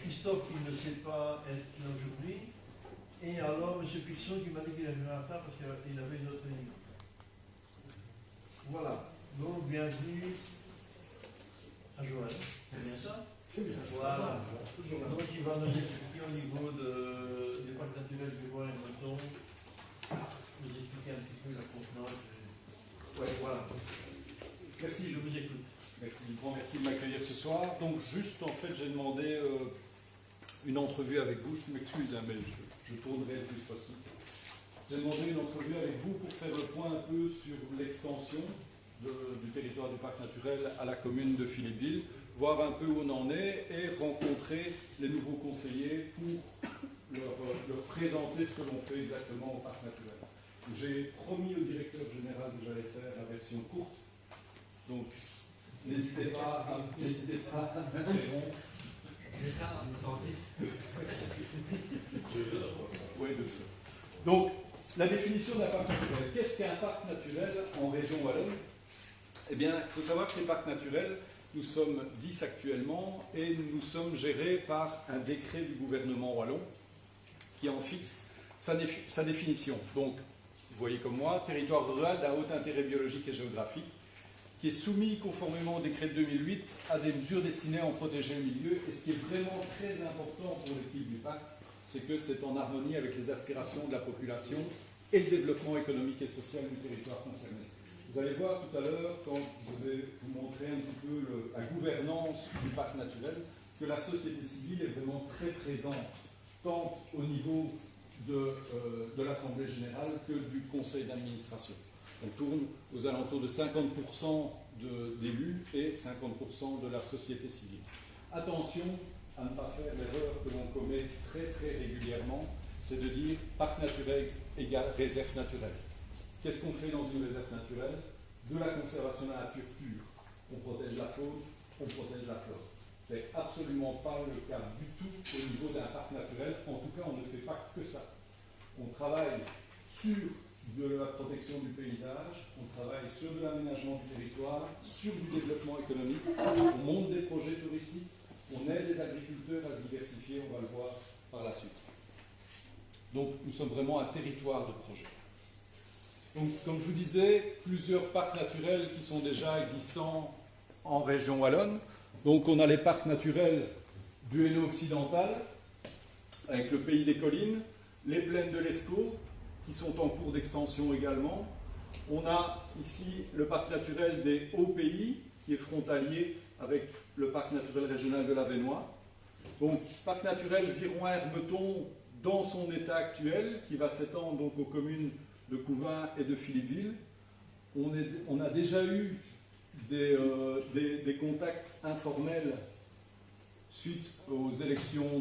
Christophe qui ne sait pas être là aujourd'hui. Et alors, M. Pixon qui m'a dit qu'il avait en retard parce qu'il avait une autre réunion. Voilà. Donc, bienvenue à Joël. C'est bien ça? C'est bien ça. Voilà. Donc, il va nous expliquer au niveau des parcs naturels du Bois et Breton, nous expliquer un petit peu la contenance. Ouais, voilà. Merci, je vous écoute. Merci, grand merci de m'accueillir ce soir. Donc, juste en fait, j'ai demandé une entrevue avec vous. Je m'excuse, hein, mais je tournerai le plus possible. J'ai demandé une entrevue avec vous pour faire le point un peu sur l'extension du territoire du parc naturel à la commune de Philippeville, voir un peu où on en est et rencontrer les nouveaux conseillers pour leur présenter ce que l'on fait exactement au parc naturel. J'ai promis au directeur général que j'allais faire la version courte. Donc, n'hésitez pas à m'interrompre. Oui, donc, la définition d'un parc naturel. Qu'est-ce qu'un parc naturel en région wallonne? Eh bien, il faut savoir que les parcs naturels, nous sommes 10 actuellement et nous sommes gérés par un décret du gouvernement wallon qui en fixe sa définition. Donc, vous voyez comme moi, territoire rural d'un haut intérêt biologique et géographique, qui est soumis conformément au décret de 2008 à des mesures destinées à en protéger le milieu. Et ce qui est vraiment très important pour l'équipe du parc, c'est que c'est en harmonie avec les aspirations de la population et le développement économique et social du territoire concerné. Vous allez voir tout à l'heure, quand je vais vous montrer un petit peu la gouvernance du parc naturel, que la société civile est vraiment très présente, tant au niveau de l'Assemblée générale que du conseil d'administration. On tourne aux alentours de 50% d'élus et 50% de la société civile. Attention à ne pas faire l'erreur que l'on commet très très régulièrement, c'est de dire parc naturel égale réserve naturelle. Qu'est-ce qu'on fait dans une réserve naturelle? De la conservation de la nature pure. On protège la faune, on protège la flore. Ce n'est absolument pas le cas du tout au niveau d'un parc naturel. En tout cas, on ne fait pas que ça. On travaille sur de la protection du paysage, on travaille sur de l'aménagement du territoire, sur du développement économique, on monte des projets touristiques, on aide les agriculteurs à se diversifier, on va le voir par la suite. Donc nous sommes vraiment un territoire de projet. Donc comme je vous disais, plusieurs parcs naturels qui sont déjà existants en région wallonne. Donc on a les parcs naturels du Hainaut occidental, avec le pays des collines, les plaines de l'Escaut, qui sont en cours d'extension également. On a ici le parc naturel des Hauts-Pays, qui est frontalier avec le parc naturel régional de l'Avesnois. Donc, parc naturel Viron-Herbeton dans son état actuel, qui va s'étendre donc aux communes de Couvin et de Philippeville. On a déjà eu des contacts informels suite aux élections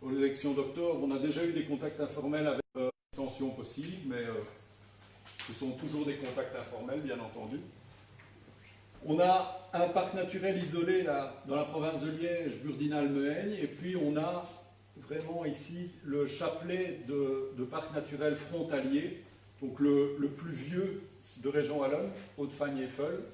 d'octobre. On a déjà eu des contacts informels avec extension possible, mais ce sont toujours des contacts informels, bien entendu. On a un parc naturel isolé là, dans la province de Liège, Burdinal-Mehaigne, et puis on a vraiment ici le chapelet de parcs naturels frontaliers, donc le plus vieux de région wallonne, Haute-Fagne-Eiffel,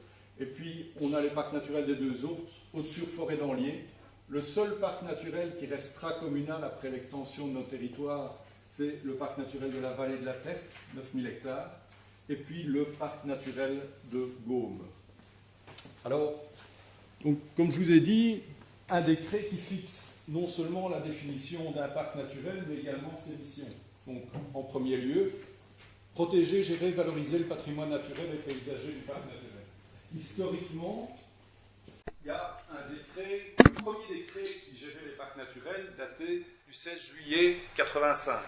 et puis on a les parcs naturels des Deux Ourtes, Haute-sur-Forêt d'Anlier. Le seul parc naturel qui restera communal après l'extension de nos territoires, c'est le parc naturel de la vallée de la Terte, 9000 hectares, et puis le parc naturel de Gaume. Alors, donc, comme je vous ai dit, un décret qui fixe non seulement la définition d'un parc naturel, mais également ses missions. Donc, en premier lieu, protéger, gérer, valoriser le patrimoine naturel et paysager du parc naturel. Historiquement, il y a un décret, le premier décret qui gérait les parcs naturels, daté du 16 juillet 1985.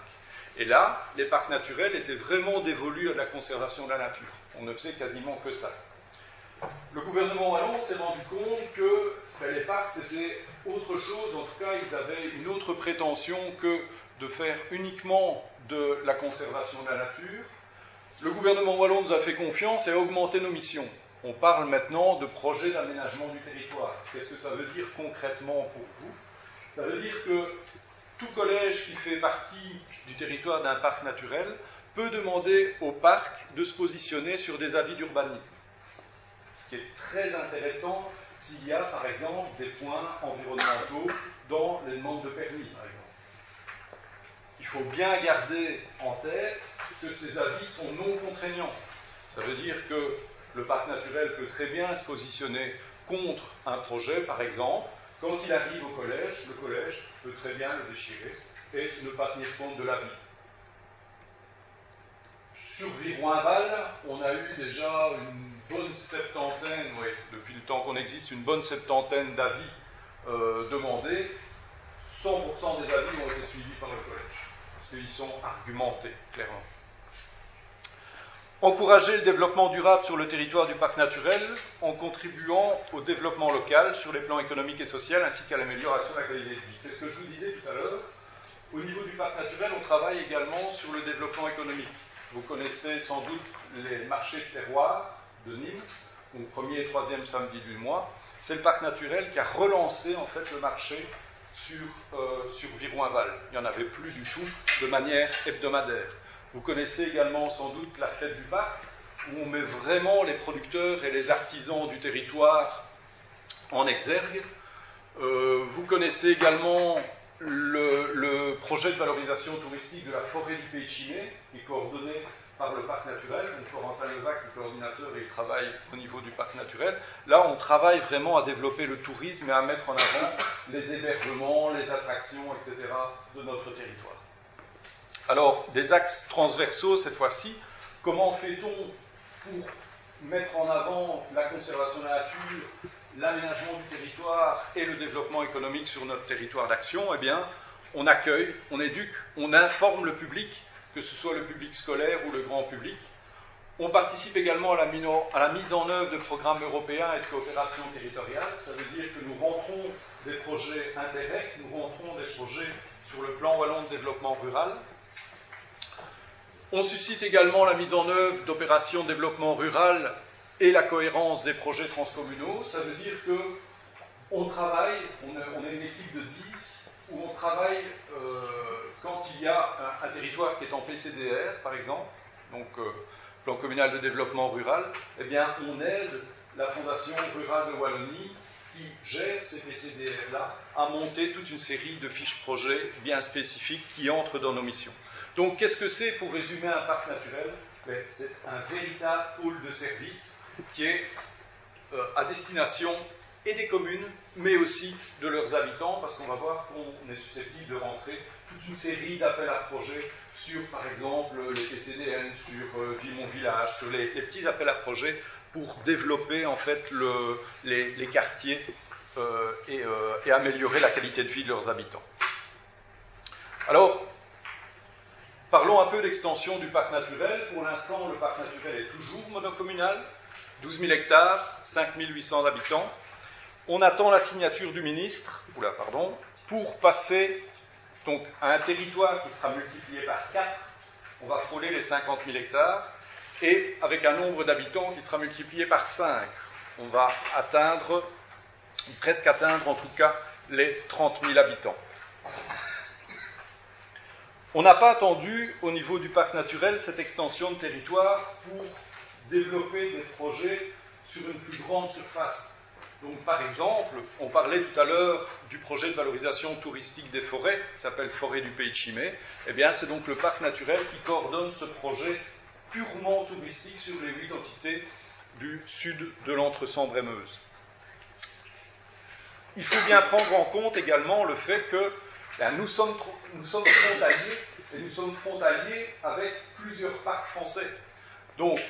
Et là, les parcs naturels étaient vraiment dévolus à la conservation de la nature. On ne faisait quasiment que ça. Le gouvernement wallon s'est rendu compte que les parcs, c'était autre chose. En tout cas, ils avaient une autre prétention que de faire uniquement de la conservation de la nature. Le gouvernement wallon nous a fait confiance et a augmenté nos missions. On parle maintenant de projet d'aménagement du territoire. Qu'est-ce que ça veut dire concrètement pour vous? Ça veut dire que tout collège qui fait partie du territoire d'un parc naturel peut demander au parc de se positionner sur des avis d'urbanisme. Ce qui est très intéressant s'il y a, par exemple, des points environnementaux, dans les demandes de permis, par exemple. Il faut bien garder en tête que ces avis sont non contraignants. Ça veut dire que le parc naturel peut très bien se positionner contre un projet, par exemple. Quand il arrive au collège, le collège peut très bien le déchirer et ne pas tenir compte de l'avis. Sur Viroinval, on a eu déjà une bonne septantaine, oui, depuis le temps qu'on existe, une bonne septantaine d'avis demandés. 100% des avis ont été suivis par le collège, parce qu'ils sont argumentés, clairement. Encourager le développement durable sur le territoire du parc naturel en contribuant au développement local sur les plans économiques et sociaux ainsi qu'à l'amélioration de la qualité de vie. C'est ce que je vous disais tout à l'heure. Au niveau du parc naturel, on travaille également sur le développement économique. Vous connaissez sans doute les marchés de terroir de Nîmes, donc premier et troisième samedi du mois. C'est le parc naturel qui a relancé en fait le marché sur Viroinval. Il n'y en avait plus du tout de manière hebdomadaire. Vous connaissez également sans doute la fête du parc, où on met vraiment les producteurs et les artisans du territoire en exergue. Vous connaissez également le projet de valorisation touristique de la forêt du Pays de Chimay, qui est coordonné par le parc naturel. Donc Corentin Levac, le coordinateur, et il travaille au niveau du parc naturel. Là, on travaille vraiment à développer le tourisme et à mettre en avant les hébergements, les attractions, etc. de notre territoire. Alors, des axes transversaux cette fois-ci. Comment fait-on pour mettre en avant la conservation de la nature, l'aménagement du territoire et le développement économique sur notre territoire d'action? Eh bien, on accueille, on éduque, on informe le public, que ce soit le public scolaire ou le grand public. On participe également à la mise en œuvre de programmes européens et de coopération territoriale. Ça veut dire que nous rentrons des projets Interreg, nous rentrons des projets sur le plan wallon de développement rural. On suscite également la mise en œuvre d'opérations de développement rural et la cohérence des projets transcommunaux. Ça veut dire qu'on travaille, on est une équipe de 10, où on travaille quand il y a un territoire qui est en PCDR, par exemple, donc plan communal de développement rural, eh bien on aide la Fondation rurale de Wallonie, qui gère ces PCDR-là, à monter toute une série de fiches projets bien spécifiques qui entrent dans nos missions. Donc, qu'est-ce que c'est, pour résumer, un parc naturel? C'est un véritable pôle de service qui est à destination et des communes, mais aussi de leurs habitants, parce qu'on va voir qu'on est susceptible de rentrer toute une série d'appels à projets sur, par exemple, les PCDN, sur Mon Village, sur les petits appels à projets pour développer, en fait, les quartiers et améliorer la qualité de vie de leurs habitants. Alors, parlons un peu d'extension du parc naturel. Pour l'instant, le parc naturel est toujours monocommunal, 12 000 hectares, 5 800 habitants. On attend la signature du ministre, pour passer donc, à un territoire qui sera multiplié par 4. On va frôler les 50 000 hectares, et avec un nombre d'habitants qui sera multiplié par 5. On va presque atteindre en tout cas les 30 000 habitants. On n'a pas attendu, au niveau du parc naturel, cette extension de territoire pour développer des projets sur une plus grande surface. Donc, par exemple, on parlait tout à l'heure du projet de valorisation touristique des forêts, qui s'appelle Forêt du Pays de Chimay. Eh bien, c'est donc le parc naturel qui coordonne ce projet purement touristique sur les 8 entités du sud de l'Entre-Sambre-et-Meuse. Il faut bien prendre en compte également le fait que nous sommes frontaliers, et nous sommes frontaliers avec plusieurs parcs français. Donc,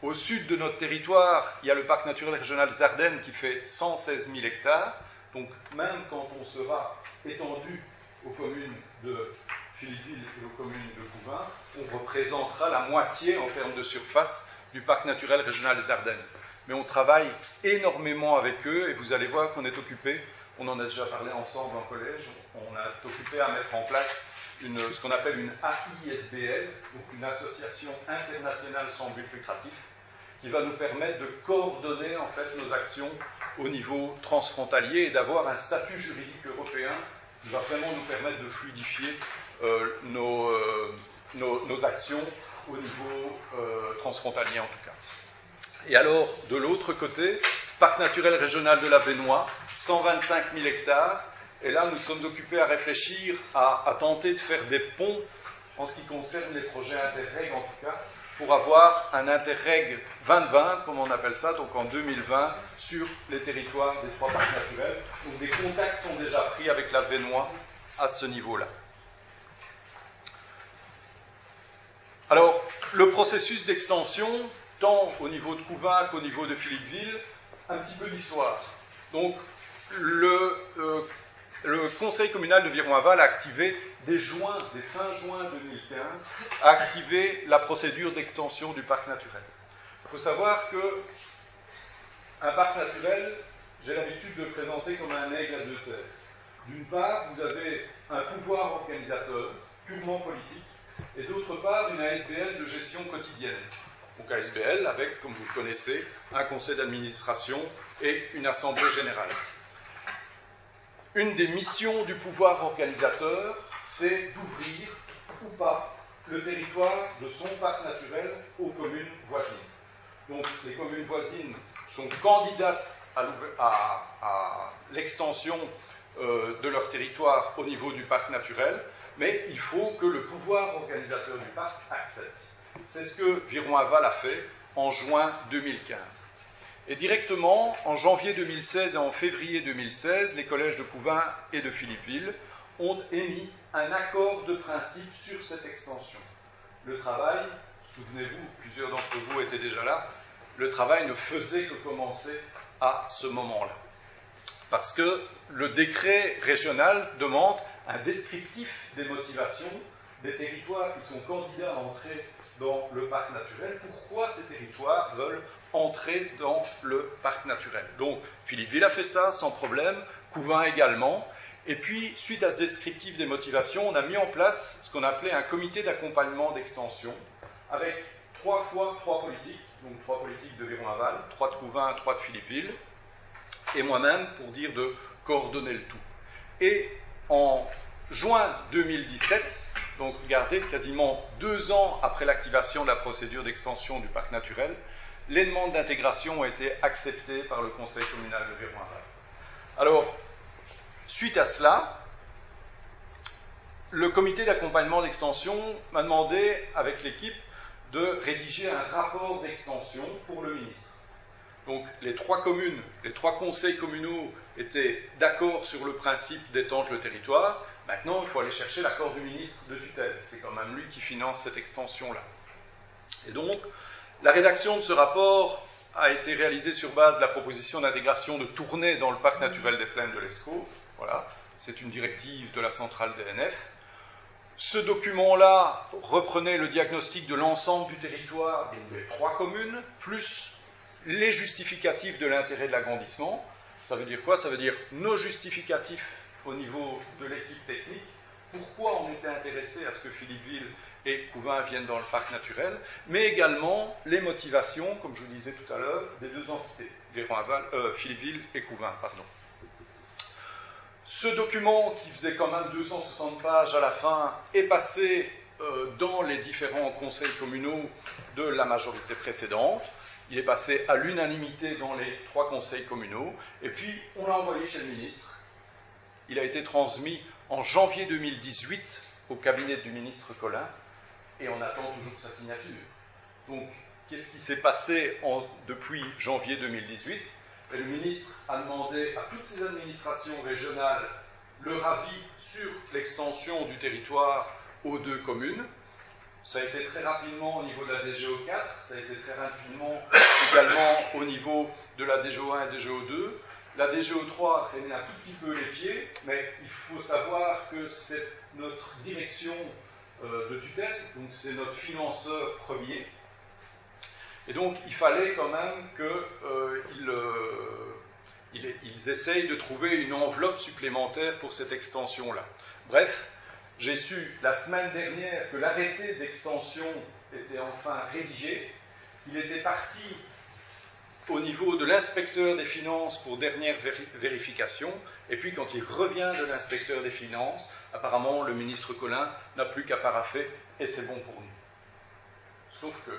au sud de notre territoire, il y a le parc naturel régional des Ardennes qui fait 116 000 hectares. Donc, même quand on sera étendu aux communes de Philippeville et aux communes de Couvin, on représentera la moitié en termes de surface du parc naturel régional des Ardennes. Mais on travaille énormément avec eux, et vous allez voir qu'on est occupé. On en a déjà parlé ensemble en collège. On est occupé à mettre en place ce qu'on appelle une AISBL, donc une association internationale sans but lucratif, qui va nous permettre de coordonner en fait nos actions au niveau transfrontalier et d'avoir un statut juridique européen qui va vraiment nous permettre de fluidifier nos actions au niveau transfrontalier en tout cas. Et alors, de l'autre côté, parc naturel régional de la Vénois, 125 000 hectares, Et là, nous sommes occupés à réfléchir, à tenter de faire des ponts en ce qui concerne les projets Interreg, en tout cas, pour avoir un Interreg 2020, comme on appelle ça, donc en 2020, sur les territoires des 3 parcs naturels. Donc des contacts sont déjà pris avec la Vénois à ce niveau-là. Alors, le processus d'extension, tant au niveau de Couvain qu'au niveau de Philippeville, un petit peu d'histoire. Donc, le conseil communal de Viron-Aval a activé dès fin juin 2015, a activé la procédure d'extension du parc naturel. Il faut savoir qu'un parc naturel, j'ai l'habitude de le présenter comme un aigle à 2 têtes. D'une part, vous avez un pouvoir organisateur, purement politique, et d'autre part, une ASBL de gestion quotidienne. Donc ASBL avec, comme vous le connaissez, un conseil d'administration et une assemblée générale. Une des missions du pouvoir organisateur, c'est d'ouvrir ou pas le territoire de son parc naturel aux communes voisines. Donc les communes voisines sont candidates à l'extension de leur territoire au niveau du parc naturel, mais il faut que le pouvoir organisateur du parc accepte. C'est ce que Viron-Aval a fait en juin 2015. Et directement, en janvier 2016 et en février 2016, les collèges de Couvain et de Philippeville ont émis un accord de principe sur cette extension. Le travail, souvenez-vous, plusieurs d'entre vous étaient déjà là, le travail ne faisait que commencer à ce moment-là. Parce que le décret régional demande un descriptif des motivations des territoires qui sont candidats à entrer dans le parc naturel. Pourquoi ces territoires veulent entrer dans le parc naturel? Donc, Philippeville a fait ça sans problème, Couvain également. Et puis, suite à ce descriptif des motivations, on a mis en place ce qu'on appelait un comité d'accompagnement d'extension, avec 3 politiques, donc 3 politiques de Viron-Aval, 3 de Couvain, 3 de Philippeville, et moi-même pour dire de coordonner le tout. Et en juin 2017, donc regardez, quasiment 2 ans après l'activation de la procédure d'extension du parc naturel, les demandes d'intégration ont été acceptées par le conseil communal de Viron-Aval. Alors, suite à cela, le comité d'accompagnement d'extension m'a demandé, avec l'équipe, de rédiger un rapport d'extension pour le ministre. Donc les 3 communes, les 3 conseils communaux étaient d'accord sur le principe d'étendre le territoire. Maintenant, il faut aller chercher l'accord du ministre de tutelle. C'est quand même lui qui finance cette extension-là. Et donc, la rédaction de ce rapport a été réalisée sur base de la proposition d'intégration de Tournai dans le parc naturel des plaines de l'Escaut. Voilà, c'est une directive de la centrale DNF. Ce document-là reprenait le diagnostic de l'ensemble du territoire des 3 communes, plus les justificatifs de l'intérêt de l'agrandissement. Ça veut dire quoi? Ça veut dire nos justificatifs au niveau de l'équipe technique, pourquoi on était intéressé à ce que Philippeville et Couvain viennent dans le parc naturel, mais également les motivations, comme je vous disais tout à l'heure, des 2 entités, Philippeville et Couvain, pardon. Ce document, qui faisait quand même 260 pages à la fin, est passé dans les différents conseils communaux de la majorité précédente. Il est passé à l'unanimité dans les 3 conseils communaux, et puis on l'a envoyé chez le ministre. Il a été transmis en janvier 2018 au cabinet du ministre Collin, et on attend toujours sa signature. Donc, qu'est-ce qui s'est passé depuis janvier 2018? Et le ministre a demandé à toutes ces administrations régionales leur avis sur l'extension du territoire aux 2 communes. Ça a été très rapidement au niveau de la DGO 4, ça a été très rapidement également au niveau de la DGO 1 et DGO 2. La DGO 3 a traîné un tout petit peu les pieds, mais il faut savoir que c'est notre direction de tutelle, donc c'est notre financeur premier. Et donc il fallait quand même qu'ils essayent de trouver une enveloppe supplémentaire pour cette extension-là. Bref, j'ai su la semaine dernière que l'arrêté d'extension était enfin rédigé. Il était parti au niveau de l'inspecteur des finances pour dernière vérification, et puis quand il revient de l'inspecteur des finances, apparemment le ministre Collin n'a plus qu'à parapher, et c'est bon pour nous. Sauf que,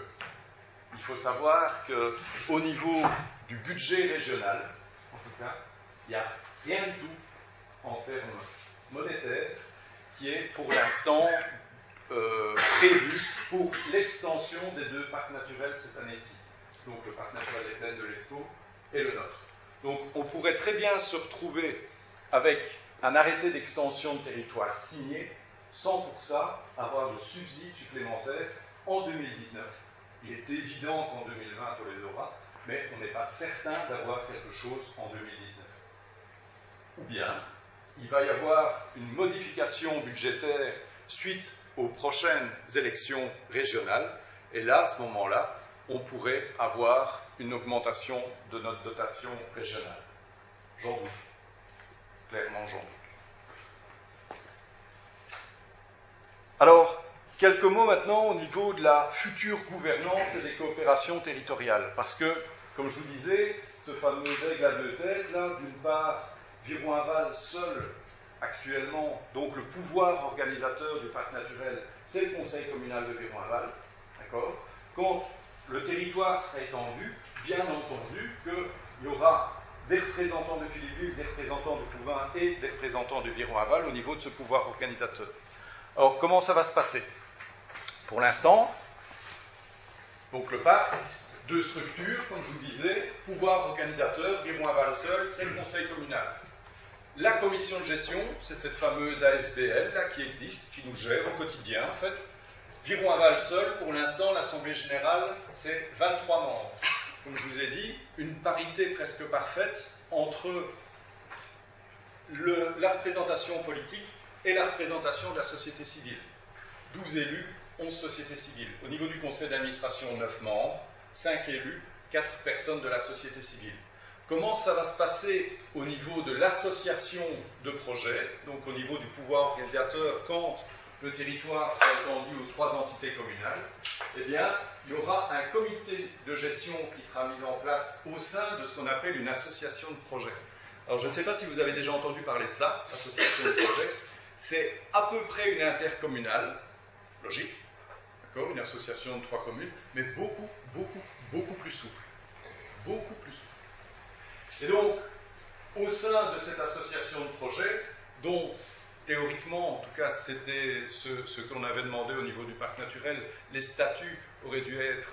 il faut savoir qu'au niveau du budget régional, en tout cas, il n'y a rien du tout en termes monétaires qui est pour l'instant prévu pour l'extension des 2 parcs naturels cette année-ci. Donc le parc naturel des plaines de l'Escaut et le nôtre. Donc on pourrait très bien se retrouver avec un arrêté d'extension de territoire signé sans pour ça avoir de subsides supplémentaires en 2019. Il est évident qu'en 2020 on les aura, mais on n'est pas certain d'avoir quelque chose en 2019. Ou bien, il va y avoir une modification budgétaire suite aux prochaines élections régionales, et là, à ce moment-là, on pourrait avoir une augmentation de notre dotation régionale. J'en doute. Clairement, j'en doute. Alors, quelques mots maintenant au niveau de la future gouvernance et des coopérations territoriales. Parce que, comme je vous disais, ce fameux aigle à 2 têtes, là, d'une part, Viron-Aval seul, actuellement, donc le pouvoir organisateur du parc naturel, c'est le conseil communal de Viron-Aval, d'accord ? Quand le territoire sera étendu, bien entendu qu'il y aura des représentants de Philippeville, des représentants de Pouvin et des représentants de Viron-Aval au niveau de ce pouvoir organisateur. Alors, comment ça va se passer ? Pour l'instant, donc le parc, 2 structures, comme je vous disais, pouvoir organisateur, Viron-Aval seul, c'est le conseil communal. La commission de gestion, c'est cette fameuse ASBL là, qui existe, qui nous gère au quotidien en fait. Viron-Aval seul, pour l'instant, l'Assemblée générale, c'est 23 membres. Comme je vous ai dit, une parité presque parfaite entre la représentation politique et la représentation de la société civile. 12 élus, 11 sociétés civiles. Au niveau du conseil d'administration, 9 membres, 5 élus, 4 personnes de la société civile. Comment ça va se passer au niveau de l'association de projets, donc au niveau du pouvoir organisateur, quand le territoire sera étendu aux 3 entités communales? Eh bien, il y aura un comité de gestion qui sera mis en place au sein de ce qu'on appelle une association de projet. Alors, je ne sais pas si vous avez déjà entendu parler de ça, association de projet. C'est à peu près une intercommunale, logique, d'accord, une association de 3 communes, mais beaucoup plus souple. Beaucoup plus souple. Et donc, au sein de cette association de projet, dont théoriquement, en tout cas, c'était ce qu'on avait demandé au niveau du parc naturel, les statuts auraient dû être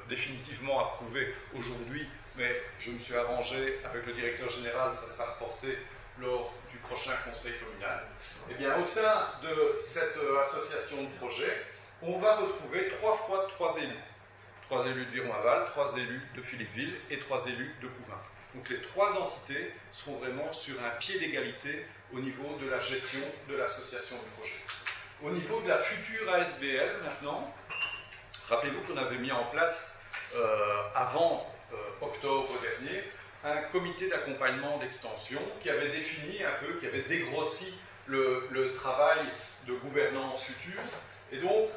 définitivement approuvés aujourd'hui, mais je me suis arrangé avec le directeur général, ça sera reporté lors du prochain conseil communal. Eh bien, au sein de cette association de projet, on va retrouver 3 fois 3 élus. 3 élus de Viron-Aval, 3 élus de Philippeville et 3 élus de Pouvin. Donc les 3 entités seront vraiment sur un pied d'égalité au niveau de la gestion de l'association de projet. Au niveau de la future ASBL, maintenant, rappelez-vous qu'on avait mis en place, avant octobre dernier, un comité d'accompagnement d'extension qui avait défini un peu, qui avait dégrossi le travail de gouvernance future. Et donc,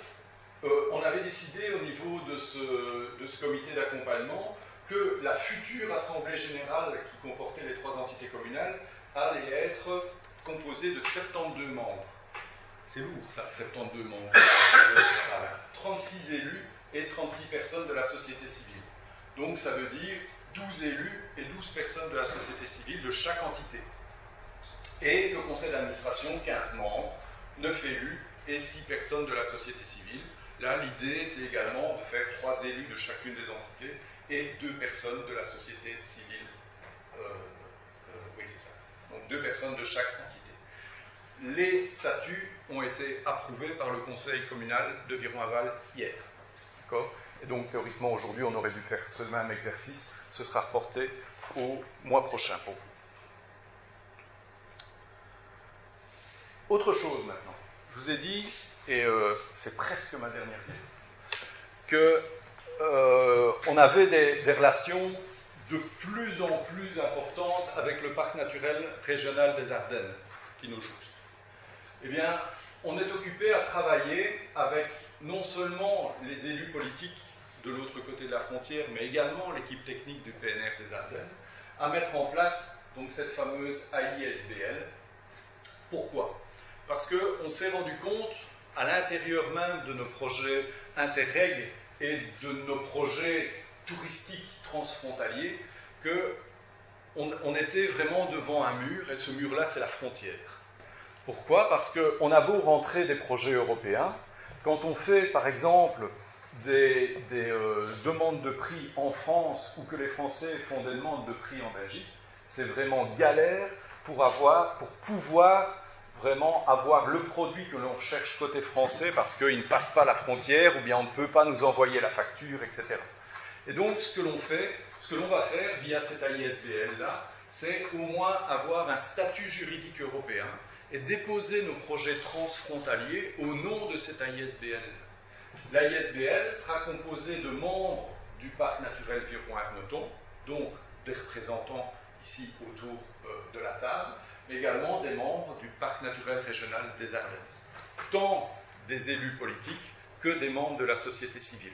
on avait décidé au niveau de ce comité d'accompagnement que la future Assemblée générale qui comportait les 3 entités communales allait être composée de 72 membres. C'est lourd ça, 72 membres. 36 élus et 36 personnes de la société civile. Donc ça veut dire 12 élus et 12 personnes de la société civile de chaque entité. Et le conseil d'administration, 15 membres, 9 élus et 6 personnes de la société civile. Là, l'idée était également de faire 3 élus de chacune des entités et 2 personnes de la société civile. Oui, c'est ça. Donc 2 personnes de chaque entité. Les statuts ont été approuvés par le conseil communal de Viron-Aval hier. D'accord ? Et donc, théoriquement, aujourd'hui, on aurait dû faire ce même exercice. Ce sera reporté au mois prochain pour vous. Autre chose maintenant. Je vous ai dit, et c'est presque ma dernière idée, qu'on avait des relations de plus en plus importantes avec le parc naturel régional des Ardennes, qui nous jouxte. Eh bien, on est occupé à travailler avec non seulement les élus politiques de l'autre côté de la frontière, mais également l'équipe technique du PNR des Ardennes, à mettre en place donc cette fameuse AISBL. Pourquoi ? Parce qu'on s'est rendu compte, à l'intérieur même de nos projets Interreg et de nos projets touristiques transfrontaliers, que on était vraiment devant un mur, et ce mur-là, c'est la frontière. Pourquoi ? Parce qu'on a beau rentrer des projets européens, quand on fait, par exemple, des demandes de prix en France, ou que les Français font des demandes de prix en Belgique, c'est vraiment galère pour pouvoir vraiment avoir le produit que l'on cherche côté français, parce qu'il ne passe pas la frontière, ou bien on ne peut pas nous envoyer la facture, etc. Et donc, ce que l'on va faire via cette AISBL-là, c'est au moins avoir un statut juridique européen et déposer nos projets transfrontaliers au nom de cette AISBL. L'AISBL sera composée de membres du parc naturel Vieux-Pont-Arneton, donc des représentants ici autour de la table, mais également des membres du parc naturel régional des Ardennes, tant des élus politiques que des membres de la société civile.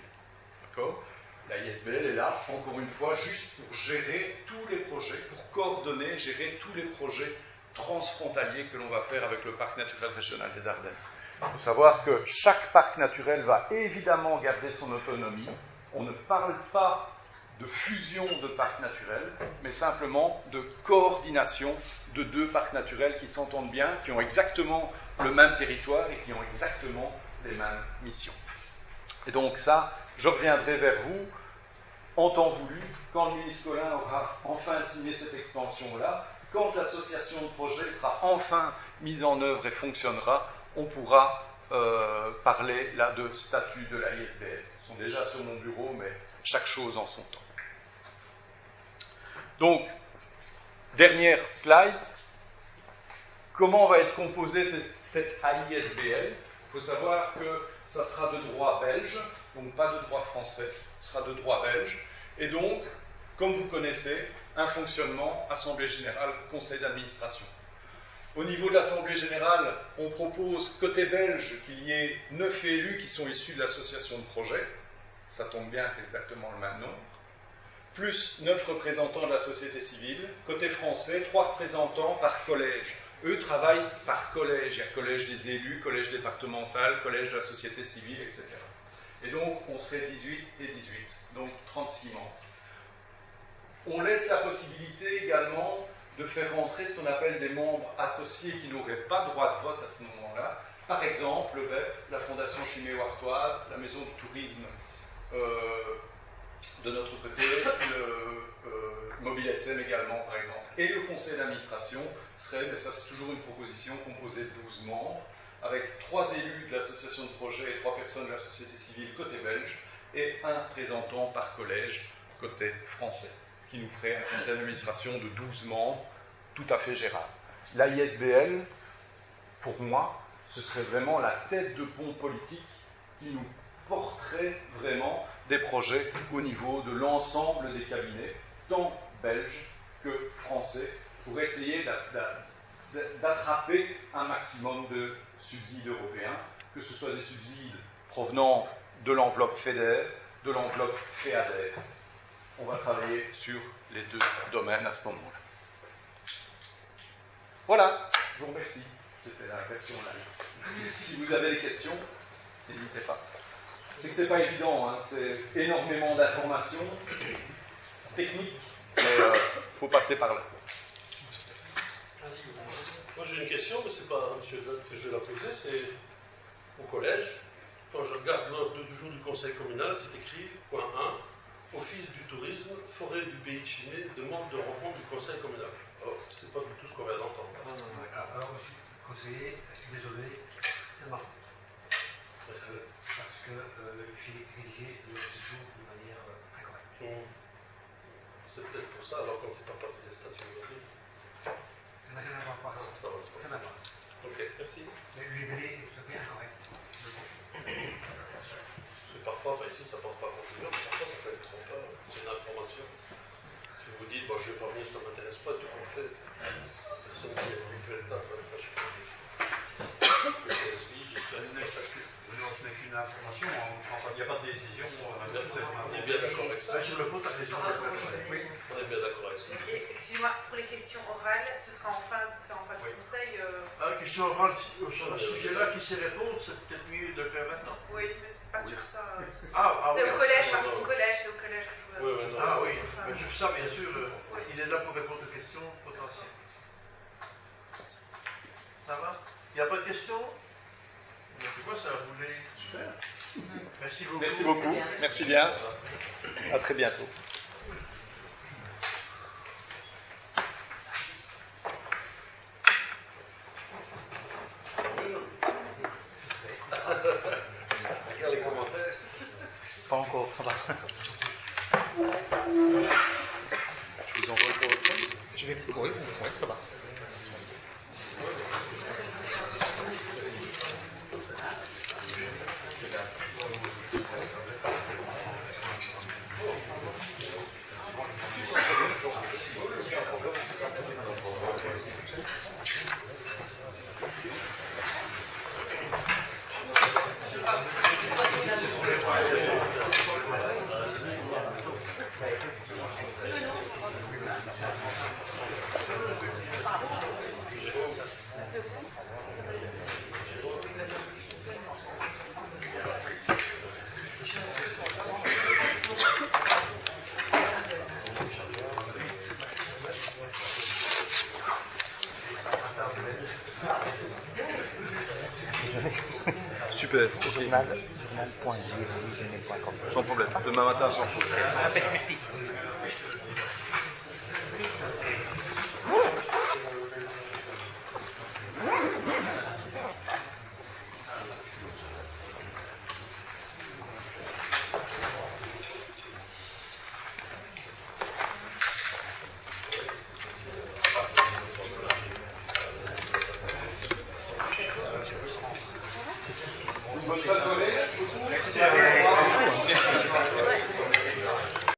D'accord ? La ISBL est là, encore une fois, juste pour gérer tous les projets, pour coordonner, gérer tous les projets transfrontaliers que l'on va faire avec le parc naturel régional des Ardennes. Il faut savoir que chaque parc naturel va évidemment garder son autonomie. On ne parle pas de fusion de parcs naturels, mais simplement de coordination de deux parcs naturels qui s'entendent bien, qui ont exactement le même territoire et qui ont exactement les mêmes missions. Et donc ça, je reviendrai vers vous en temps voulu, quand le ministre Collin aura enfin signé cette extension-là, quand l'association de projet sera enfin mise en œuvre et fonctionnera, on pourra parler là de statut de la ISBL. Ils sont déjà sur mon bureau, mais chaque chose en son temps. Donc, dernière slide. Comment va être composée cette AISBL ? Il faut savoir que ça sera de droit belge, donc pas de droit français, ce sera de droit belge. Et donc, comme vous connaissez, un fonctionnement Assemblée Générale, Conseil d'Administration. Au niveau de l'Assemblée Générale, on propose, côté belge, qu'il y ait 9 élus qui sont issus de l'association de projet. Ça tombe bien, c'est exactement le même nombre. Plus 9 représentants de la société civile. Côté français, 3 représentants par collège. Eux travaillent par collège. Il y a collège des élus, collège départemental, collège de la société civile, etc. Et donc, on serait 18 et 18, donc 36 membres. On laisse la possibilité également de faire rentrer ce qu'on appelle des membres associés qui n'auraient pas droit de vote à ce moment-là. Par exemple, le VEP, la Fondation Chiméo-Artoise, la Maison du Tourisme de notre côté, le Mobile SM également, par exemple. Et le conseil d'administration serait, mais ça c'est toujours une proposition, composée de 12 membres, avec 3 élus de l'association de projet et 3 personnes de la société civile côté belge, et un représentant par collège côté français, ce qui nous ferait un conseil d'administration de 12 membres, tout à fait gérable. L'AISBL, pour moi, ce serait vraiment la tête de pont politique qui nous porterait vraiment des projets au niveau de l'ensemble des cabinets, tant belges que français, pour essayer d'attraper un maximum de subsides européens, que ce soit des subsides provenant de l'enveloppe FEDER, de l'enveloppe FEADER. On va travailler sur les deux domaines à ce moment-là. Voilà, je vous remercie. C'était la version live. Si vous avez des questions, n'hésitez pas. Je sais que c'est pas évident, hein, c'est énormément d'informations techniques, mais il faut passer par là. Moi j'ai une question, mais c'est pas à M. Dodd que je vais la poser, c'est au collège. Quand je regarde l'ordre du jour du conseil communal, c'est écrit, point 1, Office du tourisme, forêt du pays de Chimay, demande de rencontre du conseil communal. Alors, c'est pas du tout ce qu'on vient d'entendre. Alors, monsieur le conseiller, je suis désolé, c'est ma faute. Parce que j'ai rédigé l'ordre du jour de manière incorrecte. C'est peut-être pour ça, alors qu'on ne s'est pas passé les statuts aujourd'hui. Ça n'a rien à voir par ça. Rien à voir. Ok, merci. Mais le libellé est tout à fait incorrect. Parce que parfois, ici, ça ne porte pas conclusion, mais parfois, ça peut être trompeur. C'est une information. Si vous dites, bon, je ne vais pas venir, ça ne m'intéresse pas, tout compte fait. Personne qui est manipulé ça, je ne sais pas. Je suis pas. Je suis. une information, il n'y a pas de décision. On est bien d'accord avec ça. Sur le fond, tu as raison. Oui. On est bien d'accord avec ça. Excusez-moi, pour les questions orales, ce sera en fin de conseil. Question orale sur ce sujet-là, qui sait répondre, c'est peut-être mieux de le faire maintenant. Oui, mais c'est pas sur ça. Oui. C'est au collège, parce qu'au collège, c'est au collège que je veux. Oui. Mais sur ça, bien sûr, il est là pour répondre aux questions potentielles. Ça va? Il n'y a pas de questions? Tu vois, ça a roulé super. Merci beaucoup. Merci beaucoup. Merci bien. À très bientôt. Regarde les commentaires. Pas encore, ça va. Je vous envoie pour votre compte. Je vais. Oui, ça va. Super. Journal.gmail.com. Sans problème. Demain matin, sans souci. Merci.